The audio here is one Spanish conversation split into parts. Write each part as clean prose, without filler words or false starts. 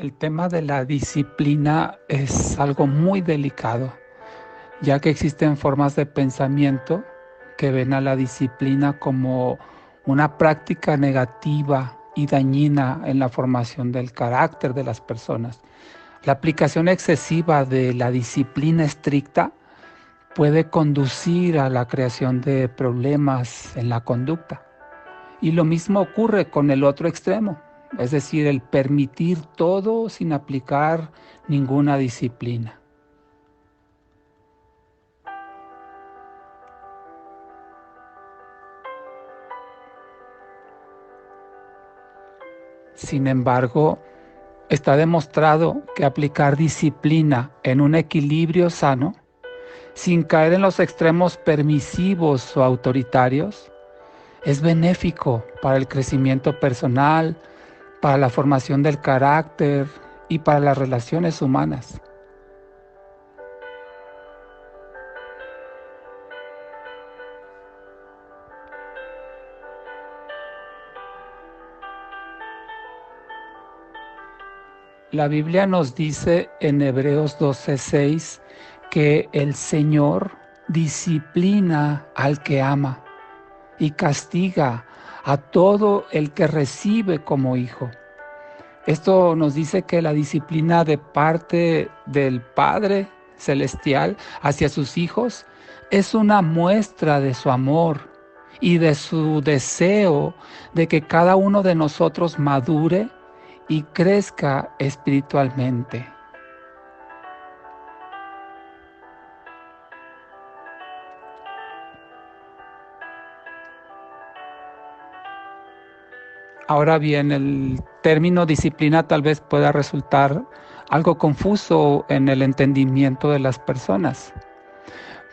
El tema de la disciplina es algo muy delicado, ya que existen formas de pensamiento que ven a la disciplina como una práctica negativa y dañina en la formación del carácter de las personas. La aplicación excesiva de la disciplina estricta puede conducir a la creación de problemas en la conducta. Y lo mismo ocurre con el otro extremo, es decir, el permitir todo sin aplicar ninguna disciplina. Sin embargo, está demostrado que aplicar disciplina en un equilibrio sano, sin caer en los extremos permisivos o autoritarios, es benéfico para el crecimiento personal, para la formación del carácter y para las relaciones humanas. La Biblia nos dice en Hebreos 12:6 que el Señor disciplina al que ama y castiga a todo el que recibe como hijo. Esto nos dice que la disciplina de parte del Padre Celestial hacia sus hijos es una muestra de su amor y de su deseo de que cada uno de nosotros madure y crezca espiritualmente. Ahora bien, el término disciplina tal vez pueda resultar algo confuso en el entendimiento de las personas.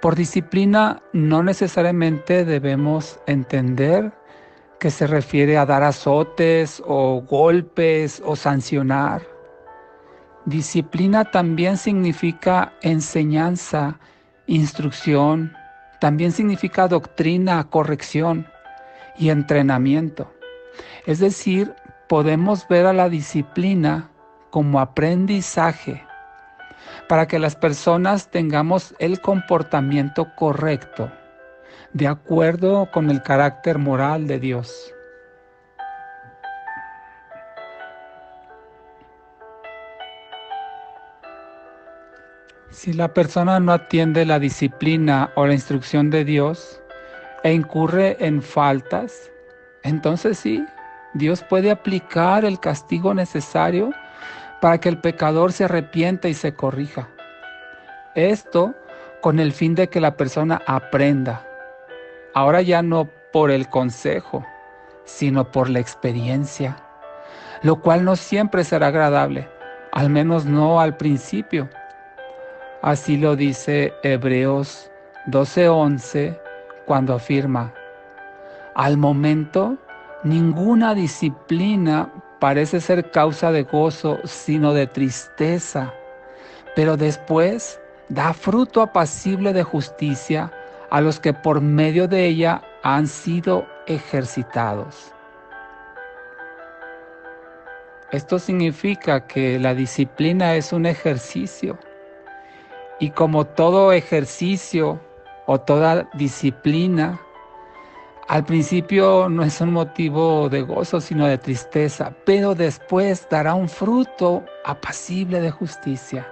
Por disciplina no necesariamente debemos entender que se refiere a dar azotes o golpes o sancionar. Disciplina también significa enseñanza, instrucción, también significa doctrina, corrección y entrenamiento. Es decir, podemos ver a la disciplina como aprendizaje para que las personas tengamos el comportamiento correcto, de acuerdo con el carácter moral de Dios. Si la persona no atiende la disciplina o la instrucción de Dios e incurre en faltas, entonces sí, Dios puede aplicar el castigo necesario para que el pecador se arrepienta y se corrija. Esto con el fin de que la persona aprenda, ahora ya no por el consejo, sino por la experiencia, lo cual no siempre será agradable, al menos no al principio. Así lo dice Hebreos 12:11 cuando afirma: al momento, ninguna disciplina parece ser causa de gozo, sino de tristeza, pero después da fruto apacible de justicia a los que por medio de ella han sido ejercitados. Esto significa que la disciplina es un ejercicio, y como todo ejercicio o toda disciplina, al principio no es un motivo de gozo, sino de tristeza, pero después dará un fruto apacible de justicia.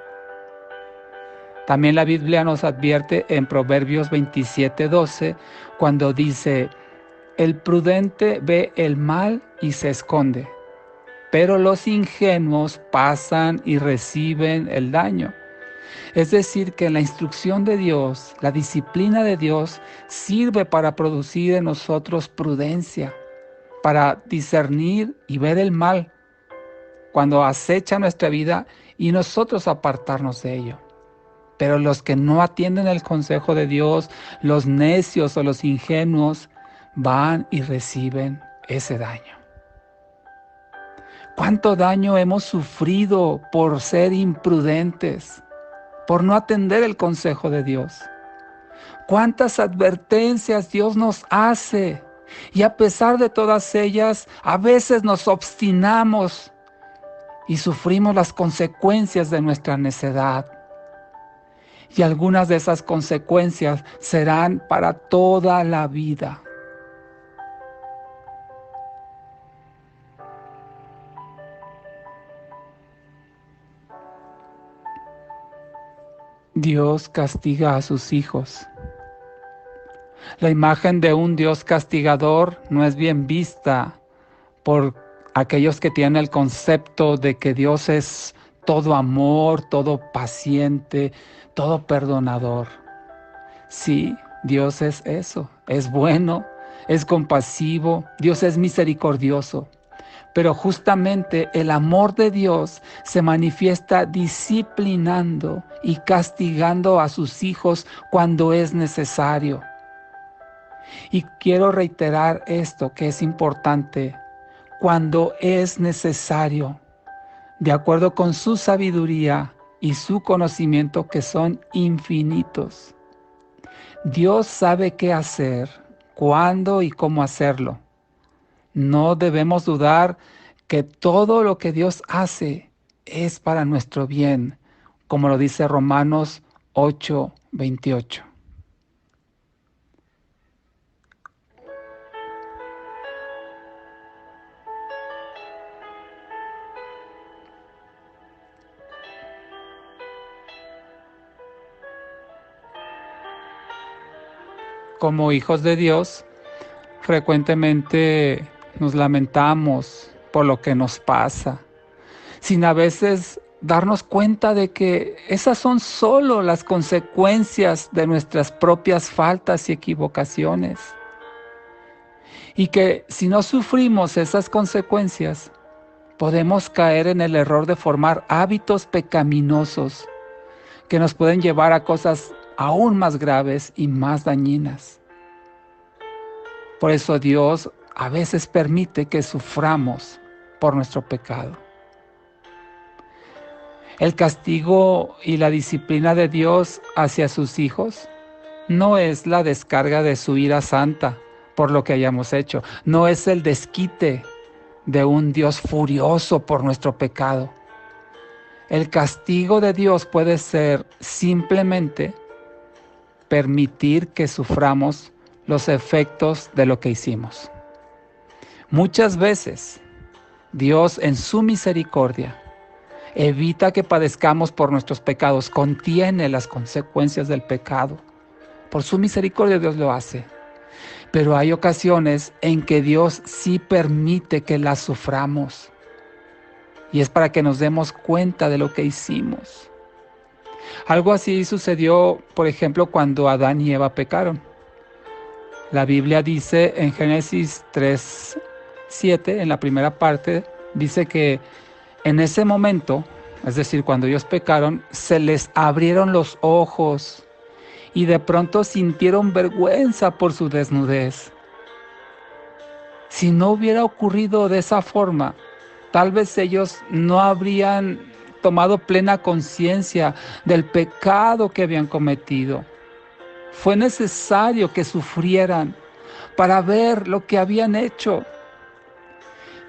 También la Biblia nos advierte en Proverbios 27:12, cuando dice: el prudente ve el mal y se esconde, pero los ingenuos pasan y reciben el daño. Es decir, que la instrucción de Dios, la disciplina de Dios, sirve para producir en nosotros prudencia, para discernir y ver el mal cuando acecha nuestra vida y nosotros apartarnos de ello. Pero los que no atienden el consejo de Dios, los necios o los ingenuos, van y reciben ese daño. ¿Cuánto daño hemos sufrido por ser imprudentes, por no atender el consejo de Dios? ¿Cuántas advertencias Dios nos hace? Y a pesar de todas ellas, a veces nos obstinamos y sufrimos las consecuencias de nuestra necedad. Y algunas de esas consecuencias serán para toda la vida. Dios castiga a sus hijos. La imagen de un Dios castigador no es bien vista por aquellos que tienen el concepto de que Dios es todo amor, todo paciente, todo perdonador. Sí, Dios es eso, es bueno, es compasivo, Dios es misericordioso. Pero justamente el amor de Dios se manifiesta disciplinando y castigando a sus hijos cuando es necesario. Y quiero reiterar esto que es importante: cuando es necesario, de acuerdo con su sabiduría y su conocimiento que son infinitos. Dios sabe qué hacer, cuándo y cómo hacerlo. No debemos dudar que todo lo que Dios hace es para nuestro bien, como lo dice Romanos 8:28. Como hijos de Dios, frecuentemente nos lamentamos por lo que nos pasa, sin a veces darnos cuenta de que esas son solo las consecuencias de nuestras propias faltas y equivocaciones. Y que si no sufrimos esas consecuencias, podemos caer en el error de formar hábitos pecaminosos que nos pueden llevar a cosas aún más graves y más dañinas. Por eso Dios a veces permite que suframos por nuestro pecado. El castigo y la disciplina de Dios hacia sus hijos no es la descarga de su ira santa por lo que hayamos hecho, no es el desquite de un Dios furioso por nuestro pecado. El castigo de Dios puede ser simplemente permitir que suframos los efectos de lo que hicimos. Muchas veces Dios, en su misericordia, evita que padezcamos por nuestros pecados, contiene las consecuencias del pecado. Por su misericordia Dios lo hace. Pero hay ocasiones en que Dios sí permite que las suframos. Y es para que nos demos cuenta de lo que hicimos. Algo así sucedió, por ejemplo, cuando Adán y Eva pecaron. La Biblia dice en Génesis 3:7, en la primera parte, dice que en ese momento, es decir, cuando ellos pecaron, se les abrieron los ojos y de pronto sintieron vergüenza por su desnudez. Si no hubiera ocurrido de esa forma, tal vez ellos no habrían tomado plena conciencia del pecado que habían cometido. Fue necesario que sufrieran para ver lo que habían hecho.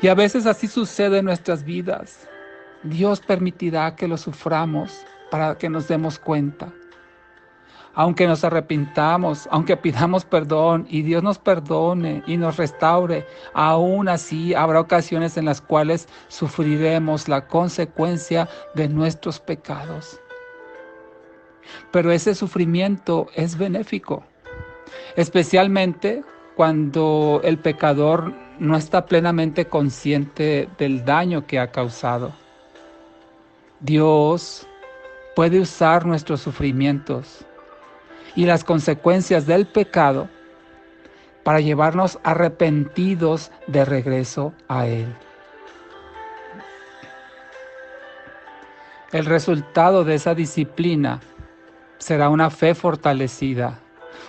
Y a veces así sucede en nuestras vidas. Dios permitirá que lo suframos para que nos demos cuenta. Aunque nos arrepintamos, aunque pidamos perdón y Dios nos perdone y nos restaure, aún así habrá ocasiones en las cuales sufriremos la consecuencia de nuestros pecados. Pero ese sufrimiento es benéfico, especialmente cuando el pecador no está plenamente consciente del daño que ha causado. Dios puede usar nuestros sufrimientos y las consecuencias del pecado para llevarnos arrepentidos de regreso a Él. El resultado de esa disciplina será una fe fortalecida,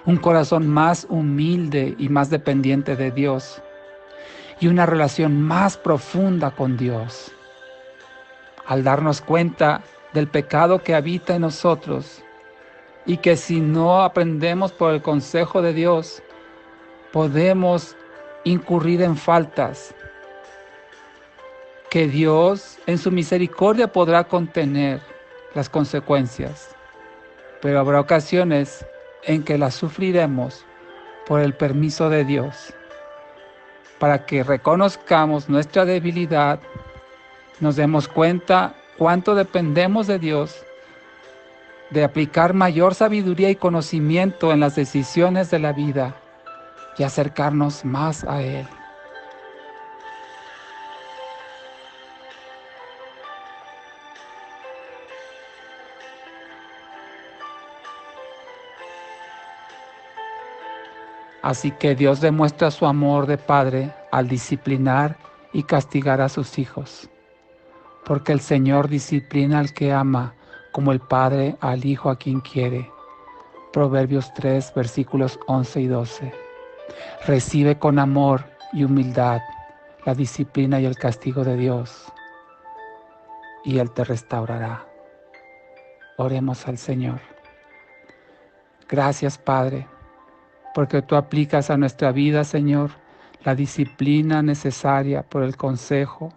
un corazón más humilde y más dependiente de Dios, y una relación más profunda con Dios. Al darnos cuenta del pecado que habita en nosotros, y que si no aprendemos por el consejo de Dios, podemos incurrir en faltas. que Dios en su misericordia podrá contener las consecuencias, pero habrá ocasiones en que las sufriremos por el permiso de Dios, para que reconozcamos nuestra debilidad, nos demos cuenta cuánto dependemos de Dios, de aplicar mayor sabiduría y conocimiento en las decisiones de la vida y acercarnos más a Él. Así que Dios demuestra su amor de Padre al disciplinar y castigar a sus hijos, porque el Señor disciplina al que ama, como el Padre al Hijo a quien quiere. Proverbios 3, versículos 11 y 12. Recibe con amor y humildad la disciplina y el castigo de Dios, y Él te restaurará. Oremos al Señor. Gracias, Padre, porque tú aplicas a nuestra vida, Señor, la disciplina necesaria por el consejo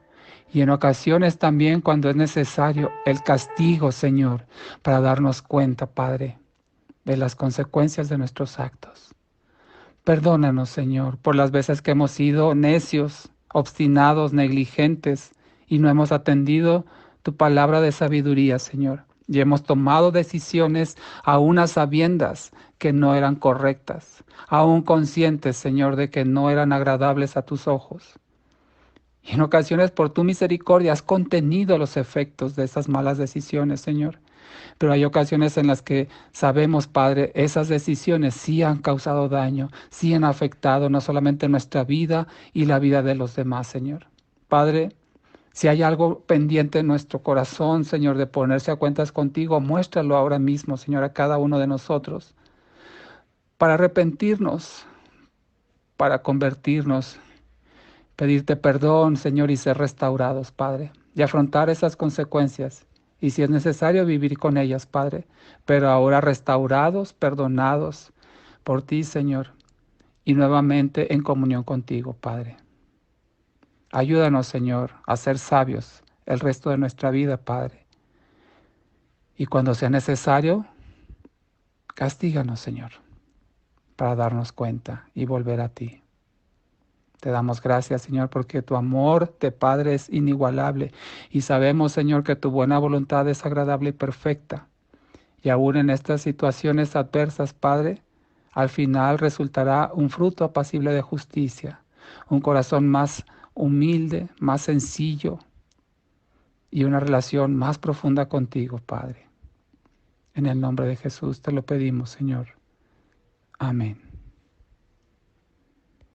y en ocasiones también, cuando es necesario, el castigo, Señor, para darnos cuenta, Padre, de las consecuencias de nuestros actos. Perdónanos, Señor, por las veces que hemos sido necios, obstinados, negligentes y no hemos atendido tu palabra de sabiduría, Señor. Y hemos tomado decisiones aún a sabiendas que no eran correctas, aún conscientes, Señor, de que no eran agradables a tus ojos. Y en ocasiones, por tu misericordia, has contenido los efectos de esas malas decisiones, Señor. Pero hay ocasiones en las que sabemos, Padre, esas decisiones sí han causado daño, sí han afectado no solamente nuestra vida y la vida de los demás, Señor. Padre, si hay algo pendiente en nuestro corazón, Señor, de ponerse a cuentas contigo, muéstralo ahora mismo, Señor, a cada uno de nosotros, para arrepentirnos, para convertirnos, pedirte perdón, Señor, y ser restaurados, Padre, y afrontar esas consecuencias. Y si es necesario, vivir con ellas, Padre, pero ahora restaurados, perdonados por ti, Señor, y nuevamente en comunión contigo, Padre. Ayúdanos, Señor, a ser sabios el resto de nuestra vida, Padre. Y cuando sea necesario, castíganos, Señor, para darnos cuenta y volver a ti. Te damos gracias, Señor, porque tu amor de Padre es inigualable y sabemos, Señor, que tu buena voluntad es agradable y perfecta. Y aún en estas situaciones adversas, Padre, al final resultará un fruto apacible de justicia, un corazón más humilde, más sencillo y una relación más profunda contigo, Padre. En el nombre de Jesús te lo pedimos, Señor. Amén.